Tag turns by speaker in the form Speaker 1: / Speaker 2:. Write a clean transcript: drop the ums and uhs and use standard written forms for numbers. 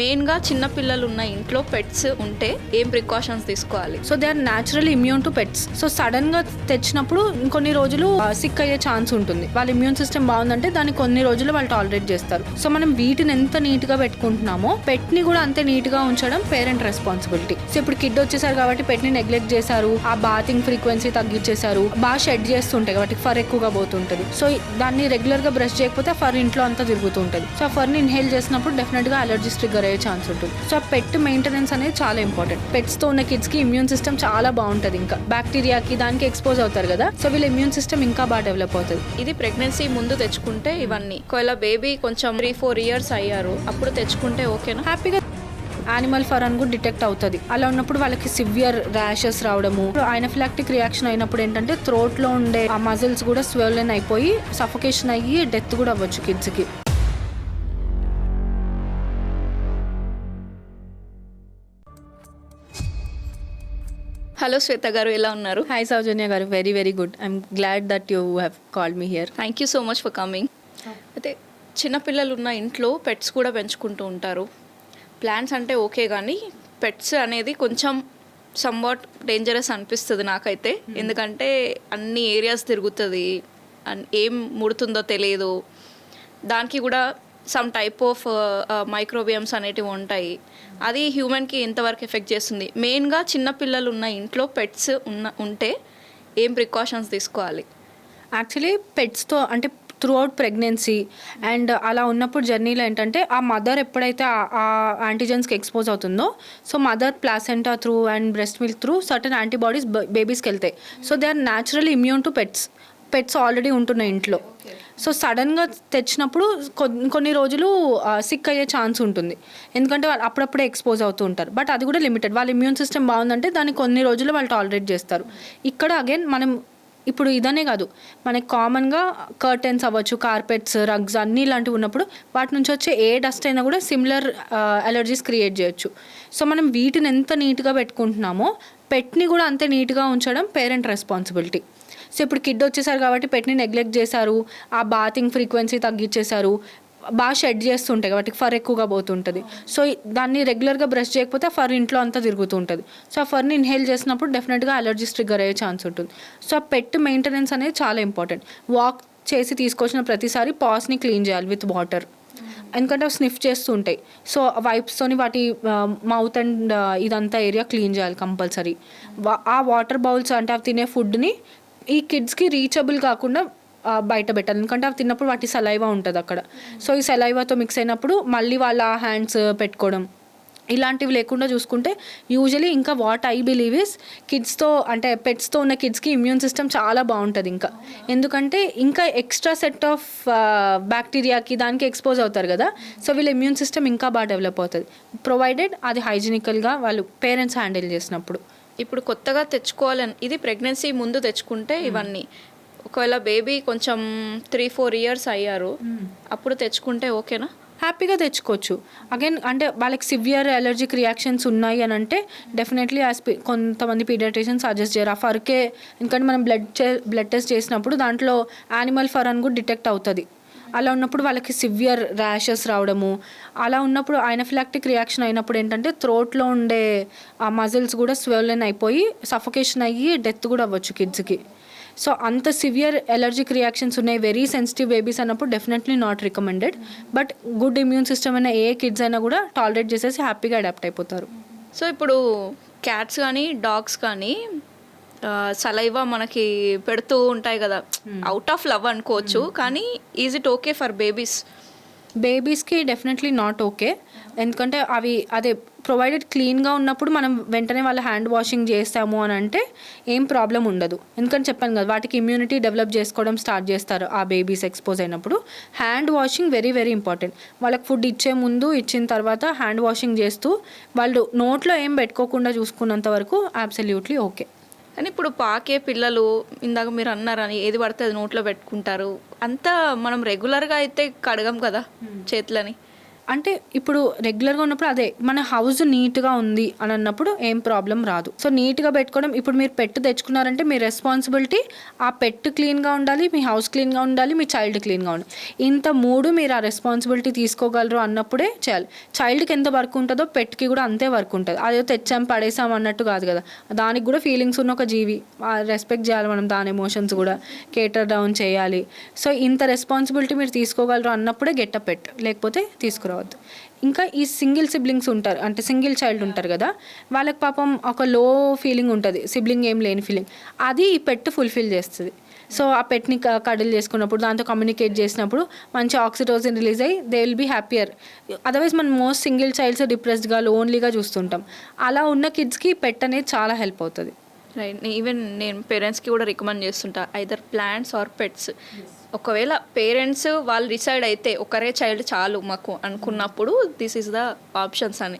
Speaker 1: మెయిన్గా చిన్న పిల్లలు ఉన్న ఇంట్లో పెట్స్ ఉంటే ఏం ప్రికాషన్స్ తీసుకోవాలి?
Speaker 2: So they are natural immune to pets. So సడన్గా తెచ్చినప్పుడు కొన్ని రోజులు సిక్ అయ్యే ఛాన్స్ ఉంటుంది. వాళ్ళ ఇమ్యూన్ సిస్టమ్ బాగుందంటే దాన్ని కొన్ని రోజులు వాళ్ళు టాలరేట్ చేస్తారు. సో మనం వీటిని ఎంత నీట్గా పెట్టుకుంటున్నామో పెట్ని కూడా అంతే నీట్గా ఉంచడం పేరెంట్ రెస్పాన్సిబిలిటీ. సో ఇప్పుడు కిడ్ వచ్చేసారు కాబట్టి పెట్ని నెగ్లెక్ట్ చేశారు, ఆ బాతింగ్ ఫ్రీక్వెన్సీ తగ్గించేశారు, బాగా షెడ్ చేస్తుంటాయి కాబట్టి ఫర్ ఎక్కువగా పోతుంటుంది. సో దాన్ని రెగ్యులర్గా బ్రష్ చేయకపోతే ఫర్ ఇంట్లో అంతా తిరుగుతూ ఉంటుంది. సో ఆ ఫర్ని ఇన్హేల్ చేసినప్పుడు డెఫినెట్గా అలర్జీస్ ట్రిగ్గర్ అయ్యే ఛాన్స్ ఉంటుంది. సో ఆ పెట్ మెయింటెనెన్స్ అనేది చాలా ఇంపార్టెంట్. పెట్స్తో ఉన్న కిడ్స్కి ఇమ్యూన్ సిస్టమ్ చాలా బాగుంటుంది. ఇంకా బ్యాక్టీరియాకి దానికి ఎక్స్పోజ్ అవుతారు కదా, సో వీళ్ళ ఇమ్యూన్ సిస్టమ్ ఇంకా బాగా డెవలప్ అవుతుంది.
Speaker 1: ఇది ప్రెగ్నెన్సీ ముందు తెచ్చుకుంటే ఇవన్నీ, ఒకవేళ బేబీ కొంచెం 3-4 ఇయర్స్ అయ్యారు అప్పుడు తెచ్చుకుంటే ఓకేనా?
Speaker 2: హ్యాపీగా యానిమల్ ఫర్ అని కూడా డిటెక్ట్ అవుతుంది. అలా ఉన్నప్పుడు వాళ్ళకి సివియర్ ర్యాషెస్ రావడము, అనఫిలాక్టిక్ రియాక్షన్ అయినప్పుడు ఏంటంటే థ్రోట్లో ఉండే ఆ మజిల్స్ కూడా స్వెల్లెన్ అయిపోయి సఫోకేషన్ అయ్యి డెత్ కూడా అవ్వచ్చు కిడ్స్కి.
Speaker 1: హలో శ్వేత గారు, ఎలా ఉన్నారు?
Speaker 2: హాయ్ సౌజన్య గారు, very very good. I'm glad that you have called me here.
Speaker 1: Thank you so much for coming. అయితే చిన్నపిల్లలు ఉన్న ఇంట్లో పెట్స్ కూడా పెంచుకుంటూ ఉంటారు. ప్లాంట్స్ అంటే ఓకే, కానీ పెట్స్ అనేది కొంచెం సమ్వాట్ డేంజరస్ అనిపిస్తుంది నాకైతే. ఎందుకంటే అన్ని ఏరియాస్ తిరుగుతుంది, ఏం ముడుతుందో తెలియదు. దానికి కూడా సమ్ టైప్ ఆఫ్ మైక్రోబియమ్స్ అనేటివి ఉంటాయి. అది హ్యూమన్కి ఎంతవరకు ఎఫెక్ట్ చేస్తుంది? మెయిన్గా చిన్నపిల్లలు ఉన్న ఇంట్లో పెట్స్ ఉంటే ఏం ప్రికాషన్స్ తీసుకోవాలి?
Speaker 2: యాక్చువల్లీ పెట్స్తో అంటే త్రూ అవుట్ ప్రెగ్నెన్సీ అండ్ అలా ఉన్నప్పుడు జర్నీలో ఏంటంటే ఆ మదర్ ఎప్పుడైతే ఆ యాంటీజెన్స్కి ఎక్స్పోజ్ అవుతుందో, so mother placenta through and breast milk through certain antibodies బేబీస్కి వెళ్తాయి. So they are natural immune to pets already ఉంటున్నాయి ఇంట్లో. సో సడన్గా తెచ్చినప్పుడు కొన్ని రోజులు సిక్ అయ్యే ఛాన్స్ ఉంటుంది. ఎందుకంటే వాళ్ళు అప్పుడప్పుడే ఎక్స్పోజ్ అవుతూ ఉంటారు. బట్ అది కూడా లిమిటెడ్. వాళ్ళ ఇమ్యూన్ సిస్టమ్ బాగుందంటే దాన్ని కొన్ని రోజులు వాళ్ళు టాలరేట్ చేస్తారు. ఇక్కడ అగైన్ మనం ఇప్పుడు ఇదనే కాదు, మనకి కామన్గా కర్టెన్స్ అవ్వచ్చు, కార్పెట్స్, రగ్స్ అన్నీ ఇలాంటివి ఉన్నప్పుడు వాటి నుంచి వచ్చే ఏ డస్ట్ అయినా కూడా సిమిలర్ అలర్జీస్ క్రియేట్ చేయొచ్చు. సో మనం వీటిని ఎంత నీట్గా పెట్టుకుంటున్నామో పెట్ని కూడా అంతే నీట్గా ఉంచడం పేరెంట్ రెస్పాన్సిబిలిటీ. సో ఇప్పుడు కిడ్ వచ్చేసారు కాబట్టి పెట్ని నెగ్లెక్ట్ చేశారు, ఆ బాతింగ్ ఫ్రీక్వెన్సీ తగ్గించేశారు, బాగా షెడ్ చేస్తుంటాయి కాబట్టి ఫర్ ఎక్కువగా పోతుంటుంది. సో దాన్ని రెగ్యులర్గా బ్రష్ చేయకపోతే ఫర్ ఇంట్లో అంతా తిరుగుతూ ఉంటుంది. సో ఆ ఫర్ని ఇన్హేల్ చేసినప్పుడు డెఫినెట్గా అలర్జీస్ ట్రిగ్గర్ అయ్యే ఛాన్స్ ఉంటుంది. సో ఆ పెట్ మెయింటెనెన్స్ అనేది చాలా ఇంపార్టెంట్. వాక్ చేసి తీసుకొచ్చిన ప్రతిసారి పాస్ని క్లీన్ చేయాలి విత్ వాటర్, ఎందుకంటే అవి స్నిఫ్ చేస్తూ ఉంటాయి. సో వైప్స్తోని వాటి మౌత్ అండ్ ఇదంతా ఏరియా క్లీన్ చేయాలి కంపల్సరీ. ఆ వాటర్ బౌల్స్ అంటే అవి తినే ఫుడ్ని ఈ కిడ్స్కి రీచబుల్ కాకుండా బయట పెట్టాలి, ఎందుకంటే అవి తిన్నప్పుడు వాటి సలైవా ఉంటుంది అక్కడ. సో ఈ సలైవాతో మిక్స్ అయినప్పుడు మళ్ళీ వాళ్ళ హ్యాండ్స్ పెట్టుకోవడం ఇలాంటివి లేకుండా చూసుకుంటే యూజువలీ ఇంకా వాట్ ఐ బిలీవ్ ఇస్ కిడ్స్తో అంటే పెట్స్తో ఉన్న కిడ్స్కి ఇమ్యూన్ సిస్టమ్ చాలా బాగుంటుంది. ఇంకా ఎందుకంటే ఇంకా ఎక్స్ట్రా సెట్ ఆఫ్ బ్యాక్టీరియాకి దానికి ఎక్స్పోజ్ అవుతారు కదా, సో వీళ్ళ ఇమ్యూన్ సిస్టమ్ ఇంకా బాగా డెవలప్ అవుతుంది, ప్రొవైడెడ్ అది హైజీనికల్గా వాళ్ళు పేరెంట్స్ హ్యాండిల్ చేసినప్పుడు.
Speaker 1: ఇప్పుడు కొత్తగా తెచ్చుకోవాలని, ఇది ప్రెగ్నెన్సీ ముందు తెచ్చుకుంటే ఇవన్నీ, ఒకవేళ బేబీ కొంచెం 3-4 ఇయర్స్ అయ్యారు అప్పుడు తెచ్చుకుంటే ఓకేనా?
Speaker 2: హ్యాపీగా తెచ్చుకోవచ్చు. అగైన్ అంటే వాళ్ళకి సివియర్ అలర్జిక్ రియాక్షన్స్ ఉన్నాయి అని అంటే డెఫినెట్లీ కొంతమంది పీడియాట్రిషియన్స్ సజెస్ట్ చేయరు ఆ ఫర్కే, ఎందుకంటే మనం బ్లడ్ టెస్ట్ చేసినప్పుడు దాంట్లో యానిమల్ ఫర్ అని కూడా డిటెక్ట్ అవుతుంది. అలా ఉన్నప్పుడు వాళ్ళకి సివియర్ ర్యాషెస్ రావడము, అలా ఉన్నప్పుడు అనఫిలాక్టిక్ రియాక్షన్ అయినప్పుడు ఏంటంటే థ్రోట్లో ఉండే ఆ మజిల్స్ కూడా స్వెల్లెన్ అయిపోయి సఫోకేషన్ అయ్యి డెత్ కూడా అవ్వచ్చు కిడ్స్కి. సో అంత సివియర్ ఎలర్జిక్ రియాక్షన్స్ ఉన్నాయి, వెరీ సెన్సిటివ్ బేబీస్ అన్నప్పుడు definitely not recommended. But good immune system అయిన ఏ కిడ్స్ అయినా కూడా టాలరేట్ చేసేసి హ్యాపీగా అడాప్ట్ అయిపోతారు.
Speaker 1: సో ఇప్పుడు క్యాట్స్ కానీ డాగ్స్ కానీ సలైవా మనకి పెడుతూ ఉంటాయి కదా, అవుట్ ఆఫ్ లవ్ అనుకోవచ్చు, కానీ ఈజ్ ఇట్ ఓకే ఫర్
Speaker 2: బేబీస్కి డెఫినెట్లీ నాట్ ఓకే. ఎందుకంటే అదే ప్రొవైడెడ్ క్లీన్గా ఉన్నప్పుడు మనం వెంటనే వాళ్ళ హ్యాండ్ వాషింగ్ చేస్తాము అని అంటే ఏం ప్రాబ్లం ఉండదు. ఎందుకంటే చెప్పాను కదా, వాటికి ఇమ్యూనిటీ డెవలప్ చేసుకోవడం స్టార్ట్ చేస్తారు ఆ బేబీస్ ఎక్స్పోజ్ అయినప్పుడు. Hand washing very very important. వాళ్ళకి ఫుడ్ ఇచ్చే ముందు, ఇచ్చిన తర్వాత హ్యాండ్ వాషింగ్ చేస్తూ వాళ్ళు నోట్లో ఏం పెట్టుకోకుండా చూసుకున్నంత వరకు అబ్సల్యూట్లీ ఓకే.
Speaker 1: కానీ ఇప్పుడు పాకే పిల్లలు, ఇందాక మీరు అన్నారని ఏది పడితే అది నోట్లో పెట్టుకుంటారు, అంతా మనం రెగ్యులర్గా అయితే కడగం కదా చేతులని.
Speaker 2: అంటే ఇప్పుడు రెగ్యులర్గా ఉన్నప్పుడు అదే మన హౌస్ నీట్గా ఉంది అని అన్నప్పుడు ఏం ప్రాబ్లం రాదు. సో నీట్గా పెట్టుకోవడం, ఇప్పుడు మీరు పెట్ తెచ్చుకున్నారంటే మీ రెస్పాన్సిబిలిటీ ఆ పెట్ క్లీన్గా ఉండాలి, మీ హౌస్ క్లీన్గా ఉండాలి, మీ చైల్డ్ క్లీన్గా ఉండాలి. ఇంత మూడు మీరు ఆ రెస్పాన్సిబిలిటీ తీసుకోగలరు అన్నప్పుడే చేయాలి. చైల్డ్కి ఎంత వర్క్ ఉంటుందో పెట్కి కూడా అంతే వర్క్ ఉంటుంది. అదే తెచ్చాం పడేసాం అన్నట్టు కాదు కదా, దానికి కూడా ఫీలింగ్స్ ఉన్న ఒక జీవి, రెస్పెక్ట్ చేయాలి మనం, దాని ఎమోషన్స్ కూడా కేటర్ డౌన్ చేయాలి. సో ఇంత రెస్పాన్సిబిలిటీ మీరు తీసుకోగలరు అన్నప్పుడే గెట్ అ పెట్, లేకపోతే తీసుకురావద్దు. ఇంకా ఈ సింగిల్ సిబ్లింగ్స్ ఉంటారు, అంటే సింగిల్ చైల్డ్ ఉంటారు కదా, వాళ్ళకి పాపం ఒక లో ఫీలింగ్ ఉంటుంది, సిబ్లింగ్ ఏం లేని ఫీలింగ్, అది ఈ పెట్ ఫుల్ఫిల్ చేస్తుంది. సో ఆ పెట్ని కడిల్ చేసుకున్నప్పుడు, దాంతో కమ్యూనికేట్ చేసినప్పుడు మంచి ఆక్సిటోసిన్ రిలీజ్ అయ్యి they will be happier. Otherwise మనం మోస్ట్ సింగిల్ చైల్డ్స్ డిప్రెస్డ్గా లోన్లీగా చూస్తుంటాం. అలా ఉన్న కిడ్స్కి పెట్ అనేది చాలా హెల్ప్ అవుతుంది.
Speaker 1: రైట్. ఈవెన్ నేను పేరెంట్స్కి కూడా రికమెండ్ చేస్తుంటా, ఐదర్ ప్లాంట్స్ ఆర్ పెట్స్. ఒకవేళ పేరెంట్స్ వాళ్ళు డిసైడ్ అయితే ఒకరే చైల్డ్ చాలు మాకు అనుకున్నప్పుడు దిస్ ఈస్ ద ఆప్షన్స్ అని.